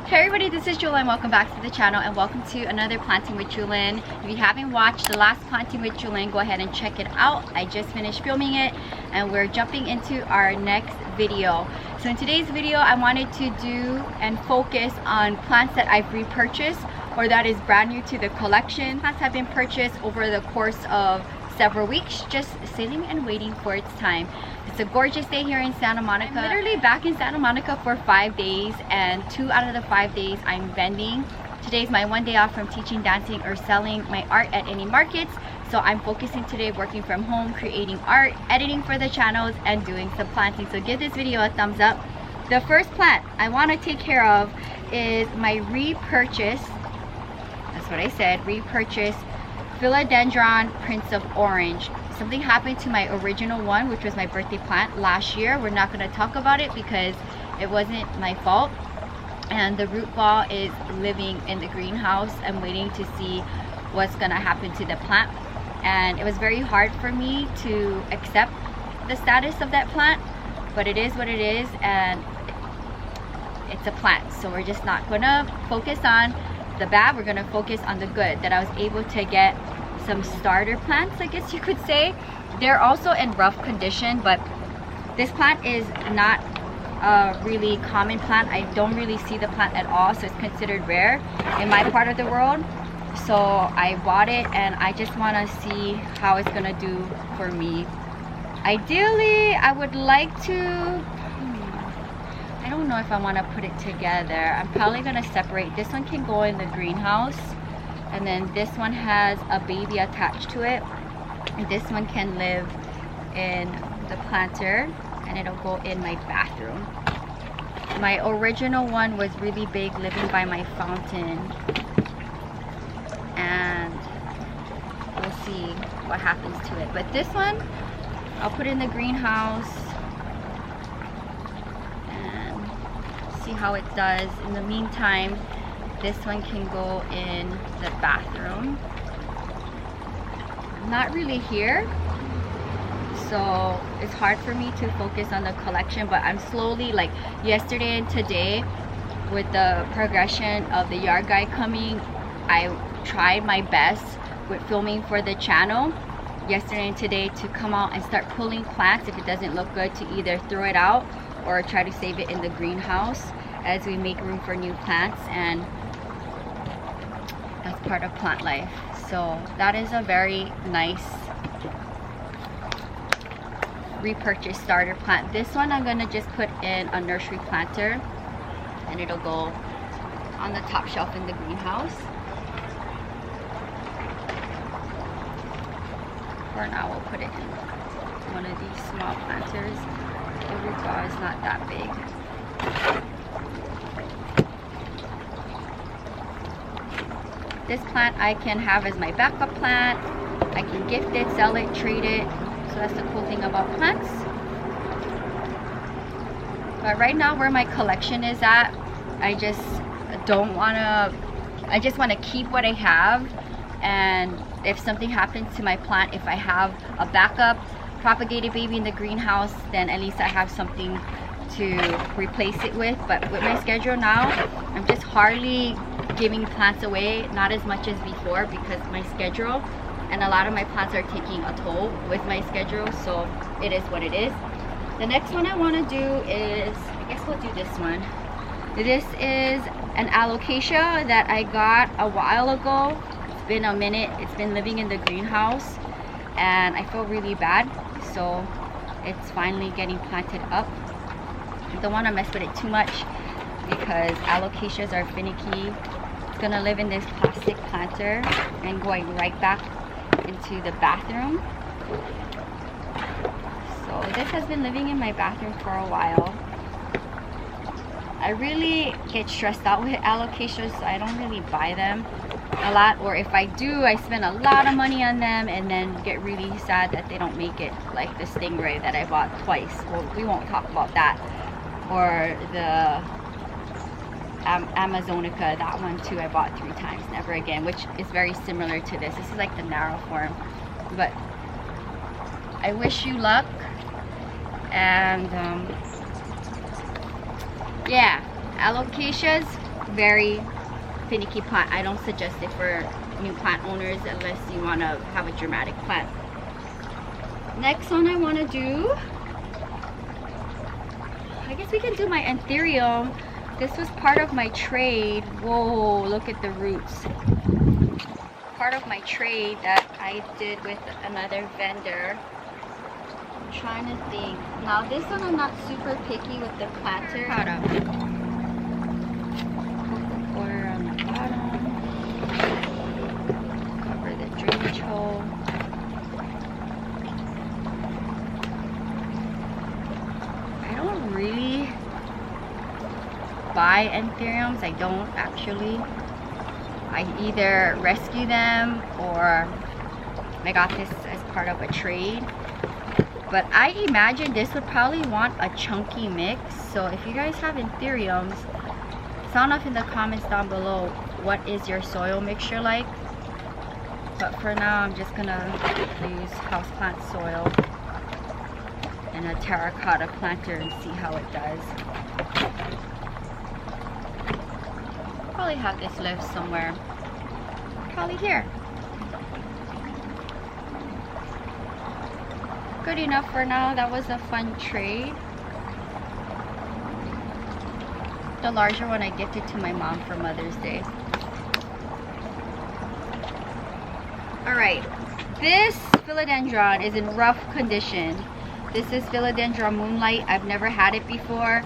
Hey everybody, this is Jewelyn. Welcome back to the channel and welcome to another planting with Jewelyn. If you haven't watched the last planting with Jewelyn, go ahead and check it out. I just finished filming it and we're jumping into our next video. So in today's video, I wanted to do and focus on plants that I've repurchased or that is brand new to the collection. Plants have been purchased over the course of several weeks, just sitting and waiting for its time. It's a gorgeous day here in Santa Monica. I'm literally back in Santa Monica for 5 days, and 2 out of the 5 days I'm vending. Today's my one day off from teaching, dancing, or selling my art at any markets. So I'm focusing today working from home, creating art, editing for the channels, and doing some planting. So give this video a thumbs up. The first plant I want to take care of is my repurchased, that's what I said, repurchased Philodendron Prince of Orange. Something happened to my original one, which was my birthday plant last year. We're not going to talk about it because it wasn't my fault. And the root ball is living in the greenhouse. I'm waiting to see what's going to happen to the plant. And it was very hard for me to accept the status of that plant, but it is what it is, and it's a plant. So we're just not going to focus on the bad. We're going to focus on the good, that I was able to get some starter plants, I guess you could say. They're also in rough condition, but this plant is not a really common plant. I don't really see the plant at all, so it's considered rare in my part of the world. So I bought it and I just want to see how it's gonna do for me. Ideally, I would like to, I don't know if I want to put it together. I'm probably gonna separate. This one can go in the greenhouse, and then this one has a baby attached to it, and this one can live in the planter, and it'll go in my bathroom. My original one was really big, living by my fountain, and we'll see what happens to it. But this one I'll put in the greenhouse and see how it does. In the meantime, this one can go in the bathroom. I'm not really here, so it's hard for me to focus on the collection, but I'm slowly, like yesterday and today, with the progression of the yard guy coming, I tried my best with filming for the channel yesterday and today to come out and start pulling plants. If it doesn't look good, to either throw it out or try to save it in the greenhouse as we make room for new plants. And that's part of plant life. So that is a very nice repurchase starter plant. This one I'm gonna just put in a nursery planter, and it'll go on the top shelf in the greenhouse. For now, we'll put it in one of these small planters. The root ball is not that big. This plant I can have as my backup plant. I can gift it, sell it, trade it. So that's the cool thing about plants. But right now, where my collection is at, I just don't want to, I just want to keep what I have. And if something happens to my plant, if I have a backup propagated baby in the greenhouse, then at least I have something to replace it with. But with my schedule now, I'm just hardly giving plants away, not as much as before, because my schedule and a lot of my plants are taking a toll with my schedule. So it is what it is. The next one I want to do is, I guess we'll do this one. This is an alocasia that I got a while ago. It's been a minute. It's been living in the greenhouse and I feel really bad, so it's finally getting planted up. I don't want to mess with it too much because alocasias are finicky. It's gonna live in this plastic planter and going right back into the bathroom. So this has been living in my bathroom for a while. I really get stressed out with alocasias, so I don't really buy them a lot, or if I do, I spend a lot of money on them and then get really sad that they don't make it, like the stingray that I bought twice. Well, we won't talk about that. Or the Amazonica, that one too, I bought 3 times, never again, which is very similar to this. This is like the narrow form. But I wish you luck, and yeah, alocasias, very finicky plant. I don't suggest it for new plant owners unless you want to have a dramatic plant. Next one I want to do, I guess we can do my anthurium. This was part of my trade. Whoa, look at the roots. Part of my trade that I did with another vendor. I'm trying to think. Now this one I'm not super picky with the planter. Cocoa quarter on the bottom. Cover the drainage hole. I don't really buy anthuriums. I don't actually. I either rescue them or I got this as part of a trade. But I imagine this would probably want a chunky mix. So if you guys have anthuriums, sound off in the comments down below what is your soil mixture like. But for now I'm just gonna use houseplant soil and a terracotta planter and see how it does. Probably have this live somewhere. Probably here. Good enough for now. That was a fun trade. The larger one I gifted to my mom for Mother's Day. Alright, this philodendron is in rough condition. This is Philodendron Moonlight. I've never had it before.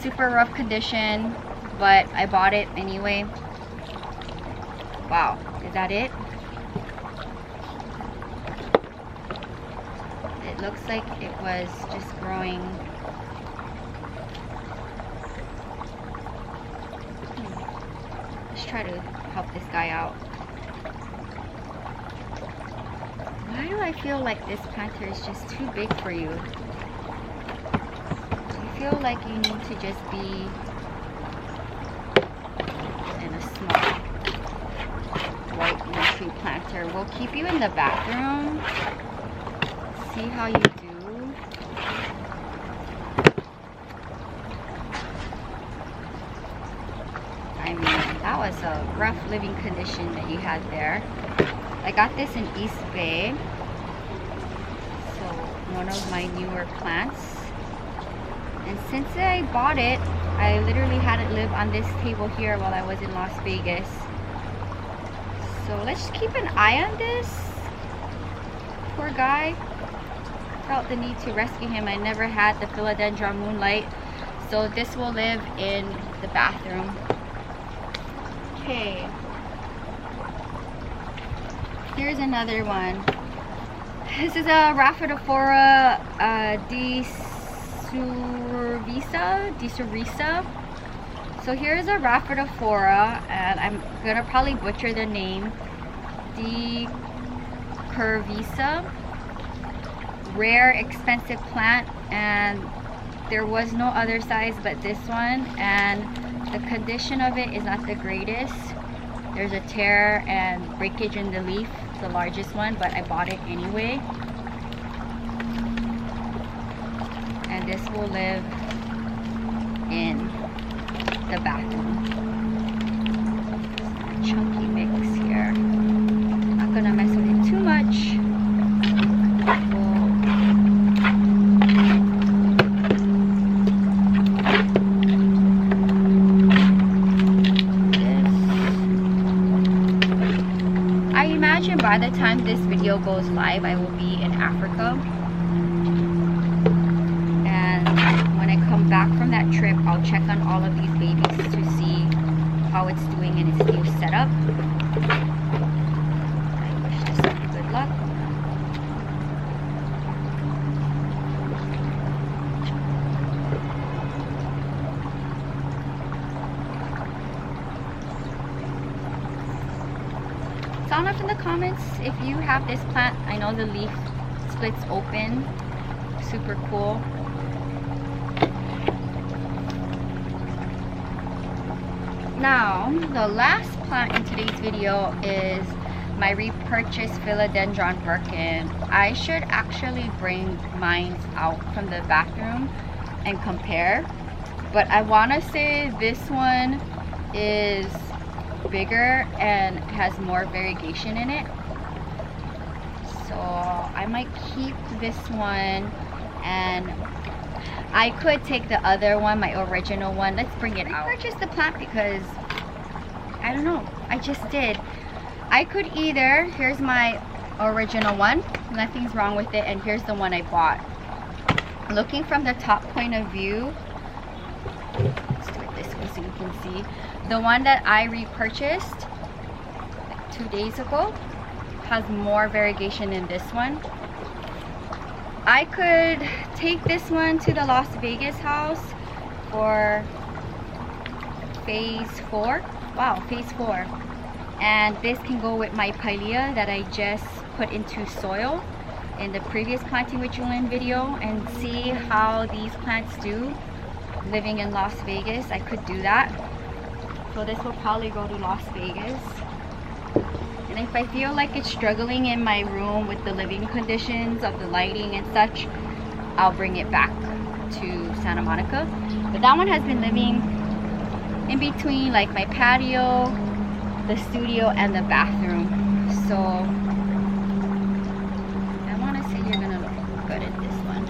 Super rough condition, but I bought it anyway. Wow, is that it? It looks like it was just growing. Let's try to help this guy out. Why do I feel like this planter is just too big for you? I feel like you need to just be in a small white nursery planter. We'll keep you in the bathroom. See how you do. I mean, that was a rough living condition that you had there. I got this in East Bay. So, one of my newer plants. And since I bought it, I literally had it live on this table here while I was in Las Vegas. So let's keep an eye on this. Poor guy. Felt the need to rescue him. I never had the Philodendron Moonlight. So this will live in the bathroom. Okay. Here's another one. This is a Rhaphidophora desurvisa. So here's a Rhaphidophora, and I'm gonna probably butcher the name. Decurvisa. Rare, expensive plant, and there was no other size but this one, and the condition of it is not the greatest. There's a tear and breakage in the leaf, the largest one, but I bought it anyway. And this will live in the bathroom. Chunky mix here. Not gonna mess with it too much. I imagine by the time this video goes live, I will be in Africa. Back from that trip, I'll check on all of these babies to see how it's doing in its new setup. I wish this one good luck. Sound off in the comments if you have this plant. I know the leaf splits open. Super cool. Now, the last plant in today's video is my repurchased Philodendron birkin. I should actually bring mine out from the bathroom and compare. But I want to say this one is bigger and has more variegation in it. So I might keep this one, and I could take the other one, my original one. Let's bring it out. I purchased the plant because I don't know, I just did. I could either, here's my original one, nothing's wrong with it, and here's the one I bought. Looking from the top point of view, let's do it this way so you can see. The one that I repurchased like 2 days ago has more variegation in this one. I could take this one to the Las Vegas house for phase 4. Wow, phase 4. And this can go with my pilea that I just put into soil in the previous Planting with Jewelyn video, and see how these plants do living in Las Vegas. I could do that. So this will probably go to Las Vegas. And if I feel like it's struggling in my room with the living conditions of the lighting and such, I'll bring it back to Santa Monica. But that one has been living in between like my patio, the studio, and the bathroom. So I want to say you're gonna look good in this one.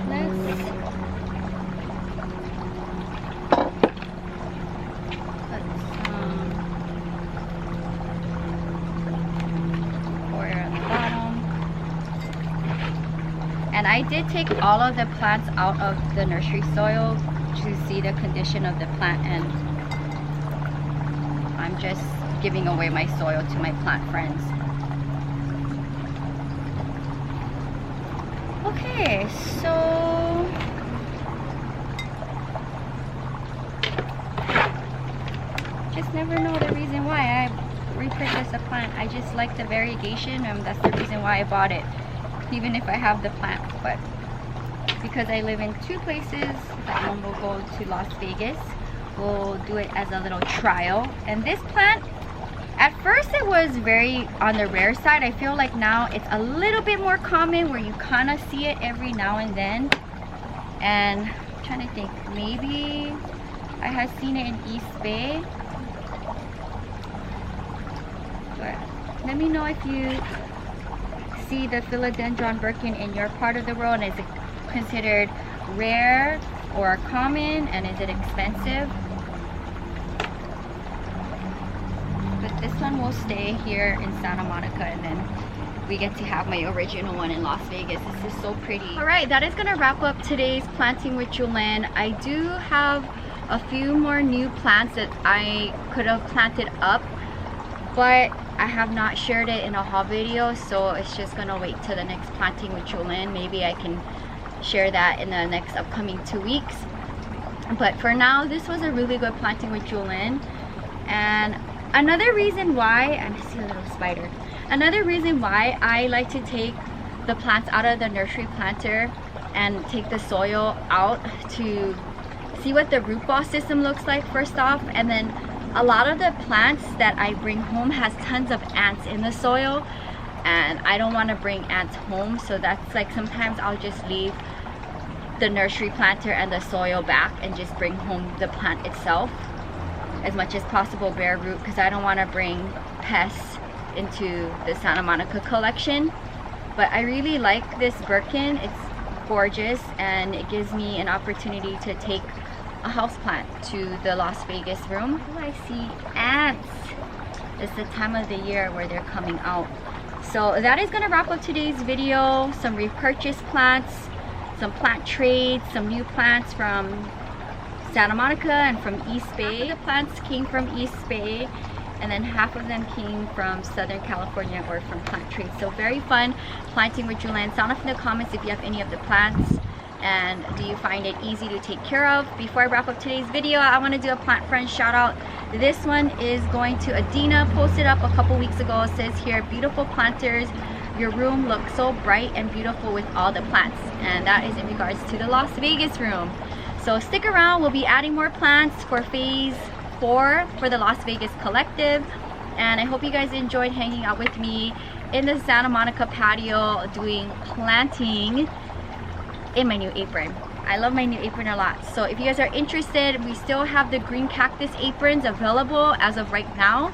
Let's pour it on the bottom. And I did take all of the plants out of the nursery soil to see the condition of the plant, and I'm just giving away my soil to my plant friends. Okay, so just never know the reason why I repurchased a plant. I just like the variegation, and that's the reason why I bought it, even if I have the plant. But because I live in 2 places, that one will go to Las Vegas. We'll do it as a little trial. And this plant, at first it was very on the rare side. I feel like now it's a little bit more common, where you kind of see it every now and then. And I'm trying to think, maybe I have seen it in East Bay. But let me know if you see the Philodendron birkin in your part of the world, and is it considered rare or common, and is it expensive? But this one will stay here in Santa Monica, and then we get to have my original one in Las Vegas. This is so pretty. All right, that is gonna wrap up today's Planting with Jewelyn. I do have a few more new plants that I could have planted up, but I have not shared it in a haul video, so it's just gonna wait till the next Planting with Jewelyn. Maybe I can share that in the next upcoming 2 weeks. But for now, this was a really good Planting with Jewelyn. And another reason why, and I see a little spider, another reason why I like to take the plants out of the nursery planter and take the soil out to see what the root ball system looks like first off. And then a lot of the plants that I bring home has tons of ants in the soil, and I don't want to bring ants home. So that's like, sometimes I'll just leave the nursery planter and the soil back and just bring home the plant itself as much as possible, bare root, because I don't want to bring pests into the Santa Monica collection. But I really like this birkin. It's gorgeous, and it gives me an opportunity to take a houseplant to the Las Vegas room. Oh, I see ants. It's the time of the year where they're coming out. So that is gonna wrap up today's video. Some repurchased plants, some plant trades, some new plants from Santa Monica and from East Bay. Half of the plants came from East Bay, and then half of them came from Southern California or from plant trades. So very fun planting with Jewelyn. Sound off in the comments if you have any of the plants, and do you find it easy to take care of? Before I wrap up today's video, I want to do a plant friend shout out. This one is going to Adina. Posted up a couple weeks ago. It says here, beautiful planters, your room looks so bright and beautiful with all the plants. And that is in regards to the Las Vegas room. So stick around, we'll be adding more plants for phase 4 for the Las Vegas collective. And I hope you guys enjoyed hanging out with me in the Santa Monica patio doing planting in my new apron. I love my new apron a lot. So if you guys are interested, we still have the green cactus aprons available as of right now,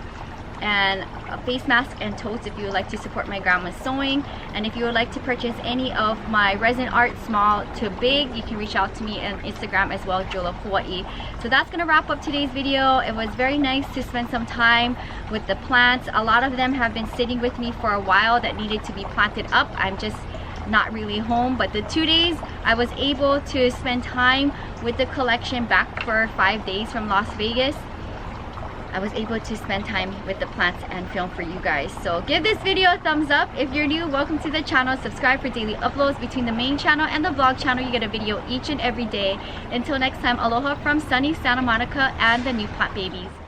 and a face mask and totes if you would like to support my grandma's sewing. And if you would like to purchase any of my resin art, small to big, you can reach out to me on Instagram as well, Jewel of Hawaii. So that's gonna wrap up today's video. It was very nice to spend some time with the plants. A lot of them have been sitting with me for a while that needed to be planted up. I'm just not really home, but the 2 days I was able to spend time with the collection back for 5 days from Las Vegas. I was able to spend time with the plants and film for you guys. So give this video a thumbs up. If you're new, welcome to the channel. Subscribe for daily uploads. Between the main channel and the vlog channel, you get a video each and every day. Until next time, aloha from sunny Santa Monica and the new plant babies.